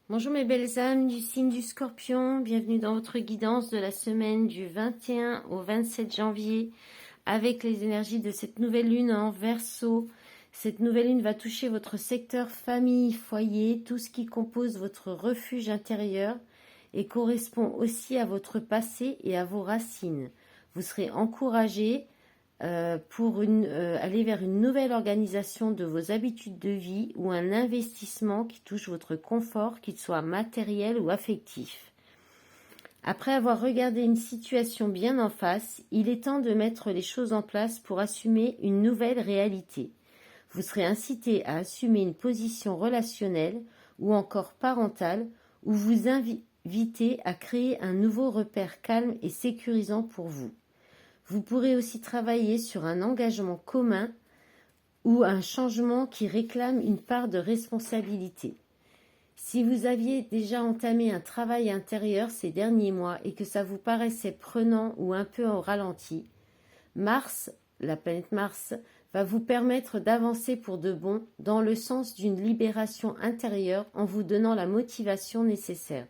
Bonjour mes belles âmes du signe du Scorpion, bienvenue dans votre guidance de la semaine du 21 au 27 janvier avec les énergies de cette nouvelle lune en Verseau. Cette nouvelle lune va toucher votre secteur famille, foyer, tout ce qui compose votre refuge intérieur et correspond aussi à votre passé et à vos racines. Vous serez encouragé pour aller vers une nouvelle organisation de vos habitudes de vie ou un investissement qui touche votre confort, qu'il soit matériel ou affectif. Après avoir regardé une situation bien en face, il est temps de mettre les choses en place pour assumer une nouvelle réalité. Vous serez incité à assumer une position relationnelle ou encore parentale ou vous invitez à créer un nouveau repère calme et sécurisant pour vous. Vous pourrez aussi travailler sur un engagement commun ou un changement qui réclame une part de responsabilité. Si vous aviez déjà entamé un travail intérieur ces derniers mois et que ça vous paraissait prenant ou un peu au ralenti, Mars, la planète Mars, va vous permettre d'avancer pour de bon dans le sens d'une libération intérieure en vous donnant la motivation nécessaire.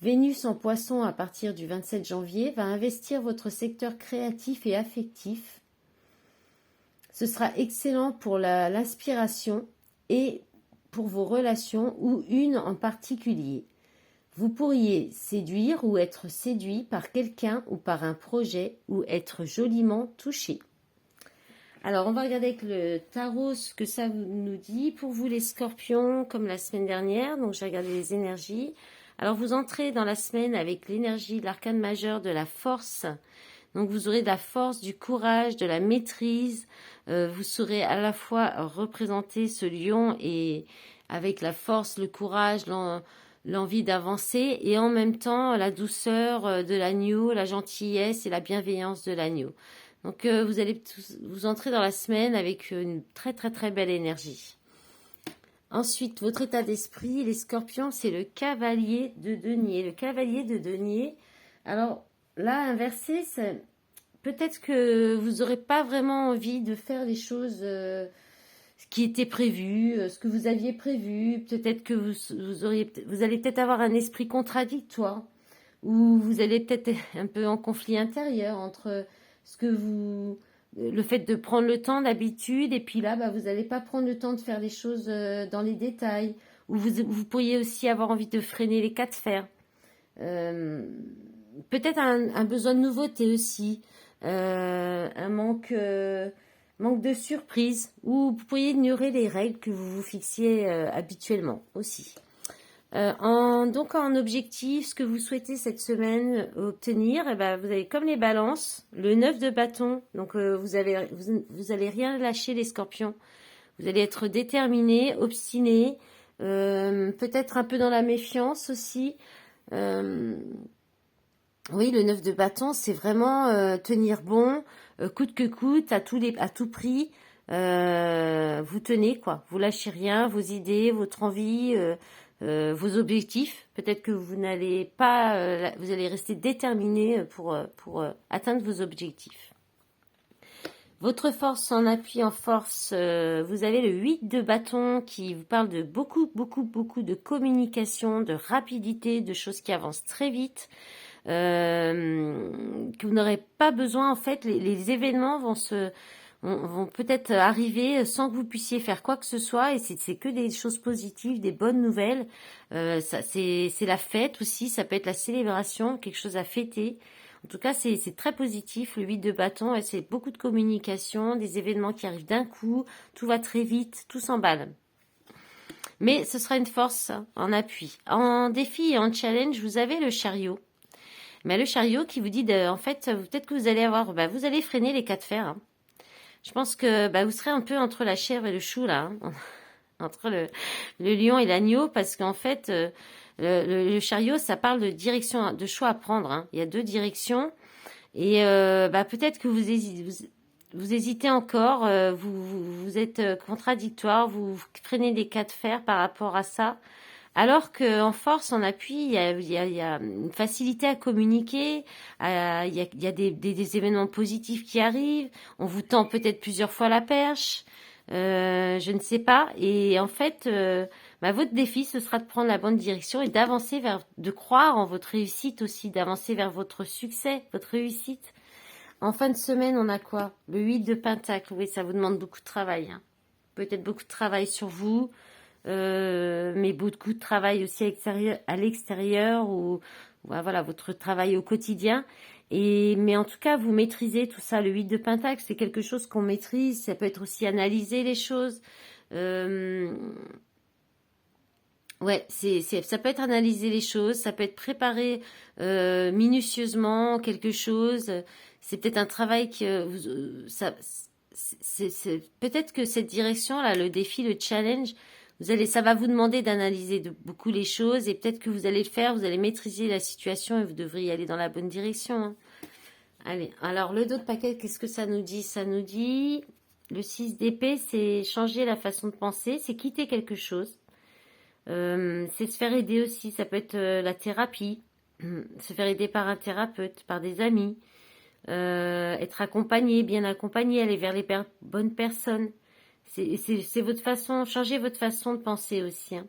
Vénus en Poisson à partir du 27 janvier va investir votre secteur créatif et affectif. Ce sera excellent pour l'inspiration et pour vos relations ou une en particulier. Vous pourriez séduire ou être séduit par quelqu'un ou par un projet ou être joliment touché. Alors on va regarder avec le tarot ce que ça nous dit pour vous les scorpions comme la semaine dernière. Donc j'ai regardé les énergies. Alors vous entrez dans la semaine avec l'énergie de l'arcane majeur de la force. Donc vous aurez de la force, du courage, de la maîtrise. Vous saurez à la fois représenter ce lion et avec la force, le courage, l'envie d'avancer et en même temps la douceur de l'agneau, la gentillesse et la bienveillance de l'agneau. Donc vous allez vous entrer dans la semaine avec une très très très belle énergie. Ensuite, votre état d'esprit, les scorpions, c'est le cavalier de denier. Le cavalier de denier, alors là, inversé, peut-être que vous n'aurez pas vraiment envie de faire les choses qui étaient prévues, ce que vous aviez prévu. Peut-être que vous allez peut-être avoir un esprit contradictoire, ou vous allez peut-être être un peu en conflit intérieur entre ce que le fait de prendre le temps d'habitude et puis là vous n'allez pas prendre le temps de faire les choses dans les détails, ou vous pourriez aussi avoir envie de freiner les cas de fer. Peut-être un besoin de nouveauté aussi, un manque de surprise, ou vous pourriez ignorer les règles que vous vous fixiez habituellement aussi. Donc en objectif, ce que vous souhaitez cette semaine obtenir, vous avez comme les balances, le 9 de bâton, donc vous allez rien lâcher les scorpions, vous allez être déterminé, obstiné, peut-être un peu dans la méfiance aussi. Oui, le 9 de bâton, c'est vraiment tenir bon, coûte que coûte, à tout prix. Vous tenez quoi, vous lâchez rien, vos idées, votre envie, vos objectifs. Peut-être que vous n'allez pas, vous allez rester déterminé pour atteindre vos objectifs. Votre force en appui en force, vous avez le 8 de bâton qui vous parle de beaucoup de communication, de rapidité, de choses qui avancent très vite. Que vous n'aurez pas besoin, en fait, les événements vont peut-être arriver sans que vous puissiez faire quoi que ce soit, et c'est que des choses positives, des bonnes nouvelles. C'est la fête aussi, ça peut être la célébration, quelque chose à fêter. En tout cas, c'est très positif, le 8 de bâton, et c'est beaucoup de communication, des événements qui arrivent d'un coup, tout va très vite, tout s'emballe. Mais ce sera une force en appui. En défi et en challenge, vous avez le chariot. Mais le chariot qui vous dit, en fait, peut-être que vous allez vous allez freiner les cas de fer. Hein. Je pense que vous serez un peu entre la chèvre et le chou, là. Hein. Entre le lion et l'agneau, parce qu'en fait, le chariot, ça parle de direction, de choix à prendre. Hein. Il y a deux directions. Et peut-être que vous hésitez encore, vous êtes contradictoire, vous freinez les cas de fer par rapport à ça. Alors qu'en force, en appui, il y a une facilité à communiquer, il y a des événements positifs qui arrivent, on vous tend peut-être plusieurs fois la perche, je ne sais pas. Et en fait, bah, votre défi, ce sera de prendre la bonne direction et d'avancer de croire en votre réussite aussi, d'avancer vers votre succès, votre réussite. En fin de semaine, on a quoi? Le 8 de Pentacle. Oui, ça vous demande beaucoup de travail, hein. Peut-être beaucoup de travail sur vous, mais beaucoup de travail aussi à l'extérieur ou voilà, votre travail au quotidien. Mais en tout cas, vous maîtrisez tout ça. Le 8 de Pentacle, c'est quelque chose qu'on maîtrise. Ça peut être aussi analyser les choses. Ouais, ça peut être analyser les choses, ça peut être préparer minutieusement quelque chose. C'est peut-être un travail peut-être que cette direction-là, le défi, le challenge, ça va vous demander d'analyser beaucoup les choses et peut-être que vous allez le faire, vous allez maîtriser la situation et vous devriez aller dans la bonne direction, hein. Allez, alors le dos de paquet, qu'est-ce que ça nous dit? Ça nous dit, le 6 d'épée, c'est changer la façon de penser, c'est quitter quelque chose. C'est se faire aider aussi, ça peut être la thérapie, se faire aider par un thérapeute, par des amis, être accompagné, bien accompagné, aller vers les bonnes personnes. C'est votre façon, changer votre façon de penser aussi, hein.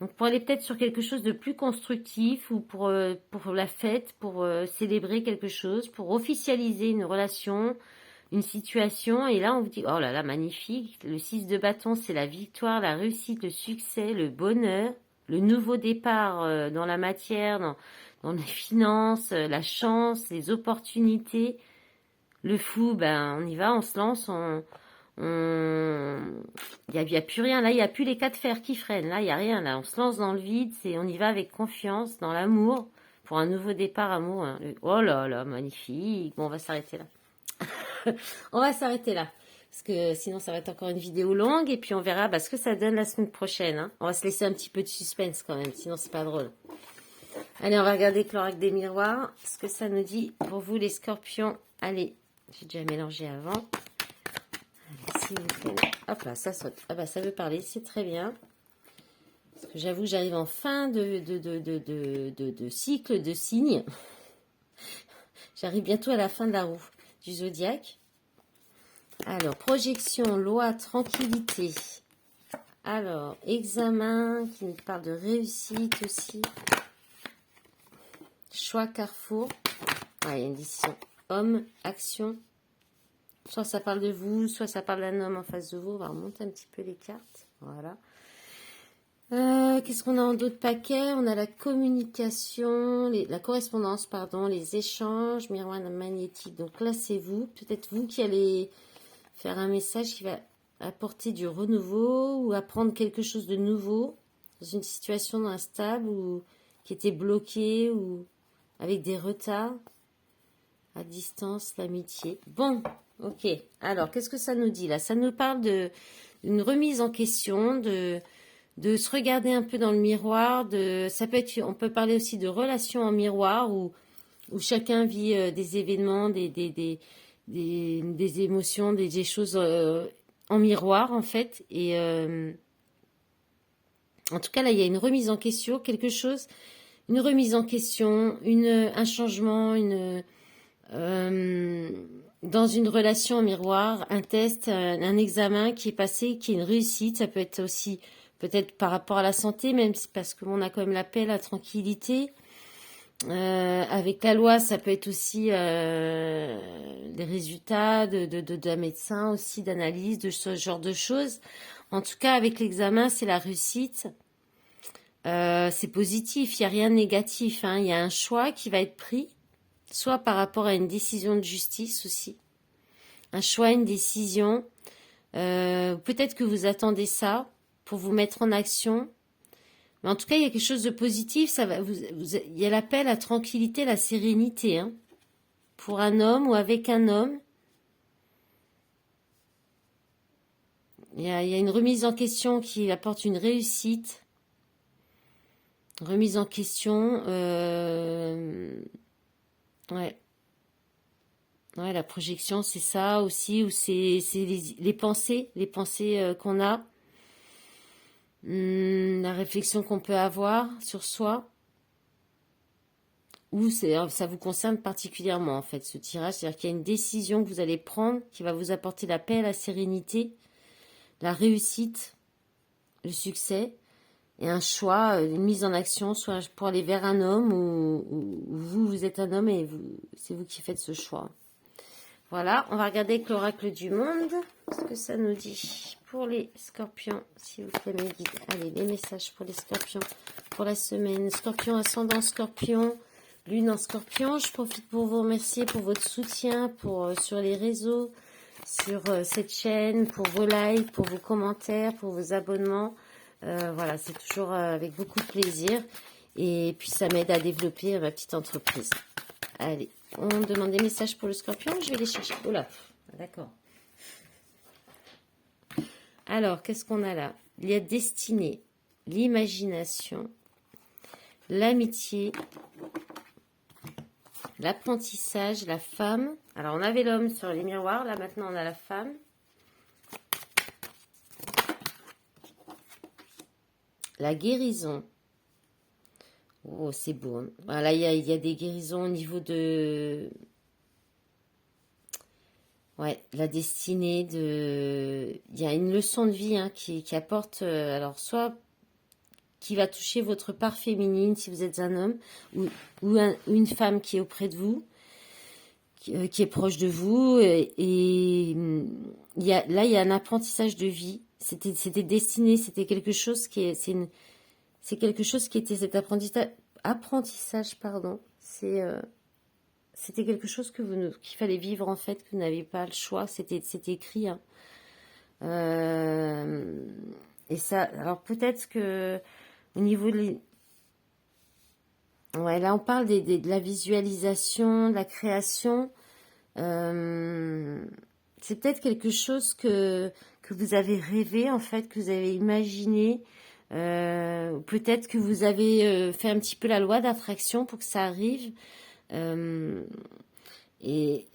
Donc pour aller peut-être sur quelque chose de plus constructif ou pour la fête, pour célébrer quelque chose, pour officialiser une relation, une situation, et là on vous dit, oh là là, magnifique, le 6 de bâton, c'est la victoire, la réussite, le succès, le bonheur, le nouveau départ dans la matière, dans les finances, la chance, les opportunités. Le fou, ben on y va, on se lance, il y a plus rien, là il n'y a plus les 4 fers qui freinent, là il n'y a rien, là on se lance dans le vide, on y va avec confiance, dans l'amour, pour un nouveau départ amour, hein. Oh là là, magnifique. Bon, on va s'arrêter là. On va s'arrêter là. Parce que sinon, ça va être encore une vidéo longue. Et puis, on verra ce que ça donne la semaine prochaine, hein. On va se laisser un petit peu de suspense quand même. Sinon, c'est pas drôle. Allez, on va regarder le l'oracle des miroirs. Ce que ça nous dit pour vous, les scorpions. Allez, j'ai déjà mélangé avant. Allez, s'il vous plaît. Hop là, ça saute. Ah bah, ça veut parler. C'est très bien. Parce que j'avoue, j'arrive en fin de cycle de signes. J'arrive bientôt à la fin de la roue du zodiaque. Alors, projection, loi, tranquillité. Alors, examen, qui nous parle de réussite aussi. Choix, carrefour. Ah, il y a une décision. Homme, action. Soit ça parle de vous, soit ça parle d'un homme en face de vous. On va remonter un petit peu les cartes. Voilà. Qu'est-ce qu'on a en d'autres paquets? On a la communication, la correspondance, pardon, les échanges, miroir magnétique. Donc là, c'est vous. Peut-être vous qui allez faire un message qui va apporter du renouveau ou apprendre quelque chose de nouveau dans une situation instable ou qui était bloquée ou avec des retards à distance, l'amitié. Bon, ok. Alors, qu'est-ce que ça nous dit là? Ça nous parle d'une remise en question, de se regarder un peu dans le miroir. Ça peut être, on peut parler aussi de relations en miroir où chacun vit des événements, des émotions, des choses en miroir en fait. Et en tout cas là, il y a une remise en question, quelque chose, une remise en question, un changement, dans une relation en miroir, un test, un examen qui est passé, qui est une réussite. Ça peut être aussi peut-être par rapport à la santé, même si parce qu'on a quand même la paix, la tranquillité. Avec la loi, ça peut être aussi des résultats d'un médecin aussi, d'analyse, de ce genre de choses. En tout cas, avec l'examen, c'est la réussite. C'est positif, il n'y a rien de négatif, hein. Il y a un choix qui va être pris, soit par rapport à une décision de justice aussi. Un choix, une décision. Peut-être que vous attendez ça pour vous mettre en action. Mais en tout cas, il y a quelque chose de positif. Il y a l'appel à la tranquillité, la sérénité, hein, pour un homme ou avec un homme. Il y a une remise en question qui apporte une réussite. Remise en question. Ouais. Ouais, la projection, c'est ça aussi, ou c'est les pensées qu'on a. La réflexion qu'on peut avoir sur soi, ou ça vous concerne particulièrement en fait ce tirage, c'est-à-dire qu'il y a une décision que vous allez prendre qui va vous apporter la paix, la sérénité, la réussite, le succès. et un choix, une mise en action, soit pour aller vers un homme ou vous êtes un homme et c'est vous qui faites ce choix. Voilà, on va regarder avec l'oracle du monde ce que ça nous dit pour les scorpions, s'il vous plaît mes guides. Allez, les messages pour les scorpions pour la semaine. Scorpion, ascendant scorpion, lune en scorpion. Je profite pour vous remercier pour votre soutien sur les réseaux, sur cette chaîne, pour vos likes, pour vos commentaires, pour vos abonnements. Voilà, c'est toujours avec beaucoup de plaisir. Et puis ça m'aide à développer ma petite entreprise. Allez, on demande des messages pour le scorpion. Je vais les chercher. Oh là, d'accord. Alors, qu'est-ce qu'on a là? Il y a destinée, l'imagination, l'amitié, l'apprentissage, la femme. Alors, on avait l'homme sur les miroirs. Là, maintenant, on a la femme. La guérison. Oh, c'est beau. Hein. Voilà, il y a des guérisons au niveau de... Ouais, la destinée de... Il y a une leçon de vie hein, qui apporte... alors, soit qui va toucher votre part féminine, si vous êtes un homme, ou une femme qui est auprès de vous, qui est proche de vous. Et il là, il y a un apprentissage de vie. C'était destiné, c'était quelque chose qui est... C'est quelque chose qui était cet apprentissage, pardon. C'était quelque chose qu'il fallait vivre en fait, que vous n'aviez pas le choix. C'était écrit. Hein. Et ça, alors peut-être que au niveau de ouais, là on parle de la visualisation, de la création. C'est peut-être quelque chose que vous avez rêvé en fait, que vous avez imaginé. Peut-être que vous avez fait un petit peu la loi d'attraction pour que ça arrive. Et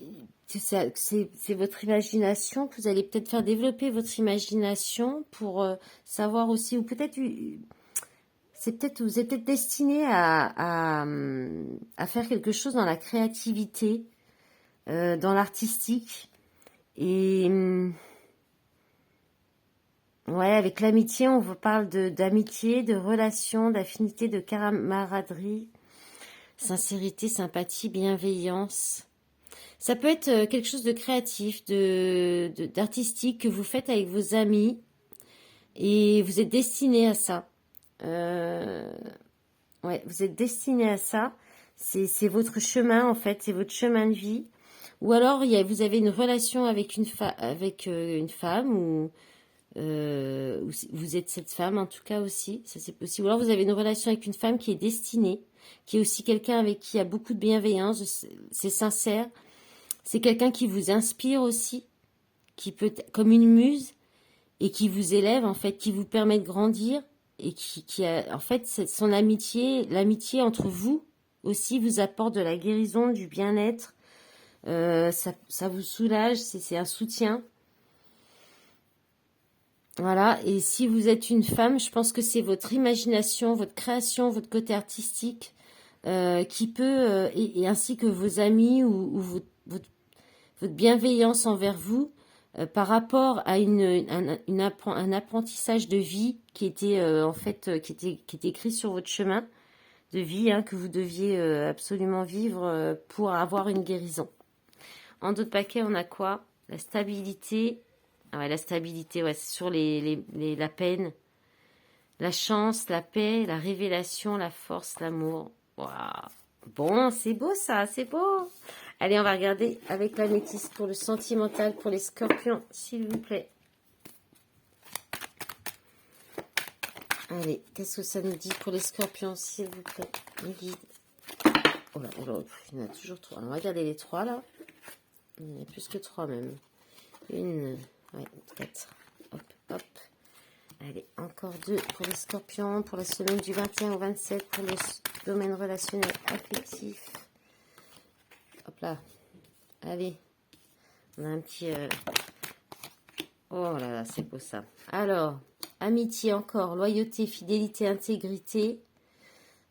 c'est votre imagination, que vous allez peut-être faire développer votre imagination pour savoir aussi, ou peut-être vous êtes peut-être destiné à faire quelque chose dans la créativité, dans l'artistique. Et ouais, avec l'amitié, on vous parle d'amitié, de relation, d'affinité, de camaraderie, sincérité, sympathie, bienveillance. Ça peut être quelque chose de créatif, d'artistique que vous faites avec vos amis et vous êtes destiné à ça. Ouais, vous êtes destiné à ça. C'est votre chemin en fait, c'est votre chemin de vie. Ou alors vous avez une relation avec une femme ou vous êtes cette femme en tout cas aussi, ça c'est possible. Ou alors vous avez une relation avec une femme qui est destinée, qui est aussi quelqu'un avec qui il y a beaucoup de bienveillance, c'est sincère. C'est quelqu'un qui vous inspire aussi, qui peut être comme une muse et qui vous élève en fait, qui vous permet de grandir et qui a en fait son amitié, l'amitié entre vous aussi vous apporte de la guérison, du bien-être. Ça vous soulage, c'est un soutien. Voilà, et si vous êtes une femme, je pense que c'est votre imagination, votre création, votre côté artistique qui peut, et ainsi que vos amis ou votre bienveillance envers vous par rapport à un apprentissage de vie qui était en fait qui était écrit sur votre chemin de vie hein, que vous deviez absolument vivre pour avoir une guérison. En d'autres paquets, on a quoi? La stabilité. Ah ouais, la stabilité, ouais, c'est sur la peine, la chance, la paix, la révélation, la force, l'amour. Waouh. Bon, c'est beau ça, c'est beau. Allez, on va regarder avec la métisse pour le sentimental, pour les scorpions, s'il vous plaît. Allez, qu'est-ce que ça nous dit pour les scorpions, s'il vous plaît, les guides. Oh là, il y en a toujours 3. On va regarder les 3 là. Il y en a plus que 3 même. Ouais, 4. Hop, hop. Allez, encore 2 pour les scorpions, pour la semaine du 21 au 27, pour le domaine relationnel affectif. Hop là. Allez. On a un petit... Oh là là, c'est beau ça. Alors, amitié encore, loyauté, fidélité, intégrité.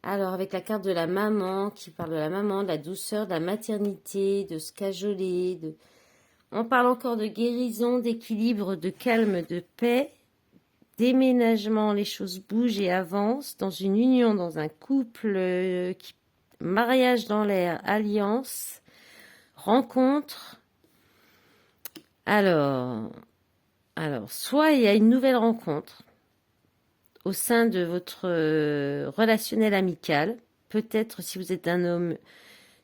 Alors, avec la carte de la maman, qui parle de la maman, de la douceur, de la maternité, de se cajoler, On parle encore de guérison, d'équilibre, de calme, de paix. déménagement, les choses bougent et avancent dans une union, dans un couple, mariage dans l'air, alliance, rencontre. Alors, soit il y a une nouvelle rencontre au sein de votre relationnel amical, peut-être si vous êtes un homme,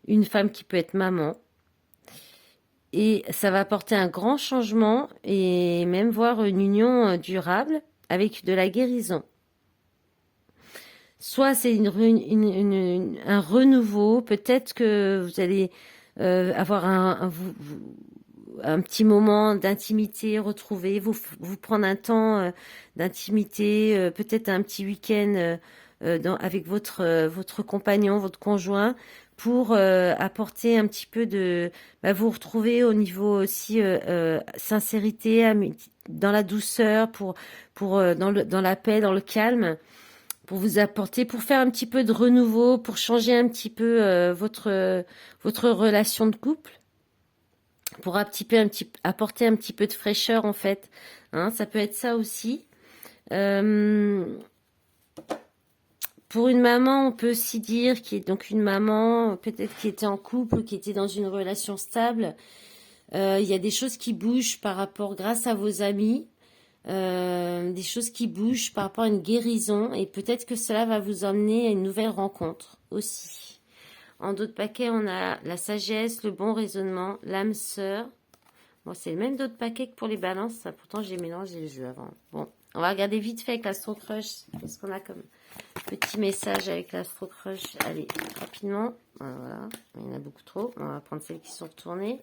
une femme qui peut être maman, et ça va apporter un grand changement et même voir une union durable avec de la guérison. Soit c'est un renouveau, peut-être que vous allez avoir un petit moment d'intimité retrouvé, vous prendre un temps d'intimité, peut-être un petit week-end avec votre compagnon, votre conjoint, pour apporter un petit peu de... vous retrouver au niveau aussi sincérité, dans la douceur, dans la paix, dans le calme, pour vous apporter, pour faire un petit peu de renouveau, pour changer un petit peu votre relation de couple, pour apporter un petit peu de fraîcheur en fait. Hein, ça peut être ça aussi. Pour une maman, on peut aussi dire qui est donc une maman, peut-être qui était en couple, qui était dans une relation stable. Il y a des choses qui bougent par rapport, grâce à vos amis, des choses qui bougent par rapport à une guérison, et peut-être que cela va vous emmener à une nouvelle rencontre aussi. En d'autres paquets, on a la sagesse, le bon raisonnement, l'âme sœur. Bon, c'est le même d'autres paquets que pour les balances. Ça, pourtant, j'ai mélangé les jeux avant. Bon, on va regarder vite fait avec l'Astro Crush. Qu'est-ce qu'on a comme petit message avec l'Astro Crush? Allez, rapidement. Voilà, il y en a beaucoup trop. On va prendre celles qui sont retournées.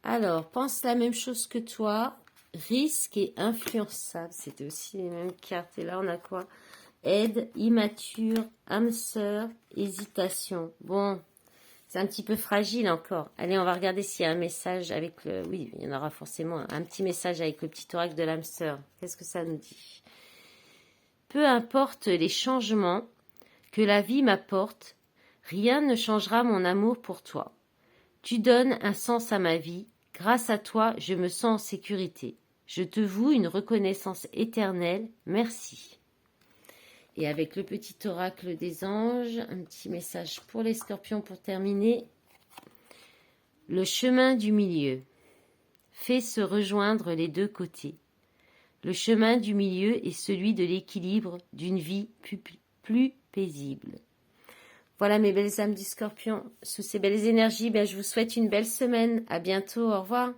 Alors, pense la même chose que toi. Risque et influençable. C'était aussi les mêmes cartes. Et là, on a quoi? Aide, immature, âme sœur, hésitation. Bon, c'est un petit peu fragile encore. Allez, on va regarder s'il y a un message avec le... Oui, il y en aura forcément un petit message avec le petit oracle de l'âme sœur. Qu'est-ce que ça nous dit? Peu importe les changements que la vie m'apporte, rien ne changera mon amour pour toi. Tu donnes un sens à ma vie. Grâce à toi, je me sens en sécurité. Je te voue une reconnaissance éternelle. Merci. Et avec le petit oracle des anges, un petit message pour les scorpions pour terminer. Le chemin du milieu fait se rejoindre les deux côtés. Le chemin du milieu est celui de l'équilibre d'une vie plus paisible. Voilà mes belles âmes du scorpion. Sous ces belles énergies, je vous souhaite une belle semaine. À bientôt. Au revoir.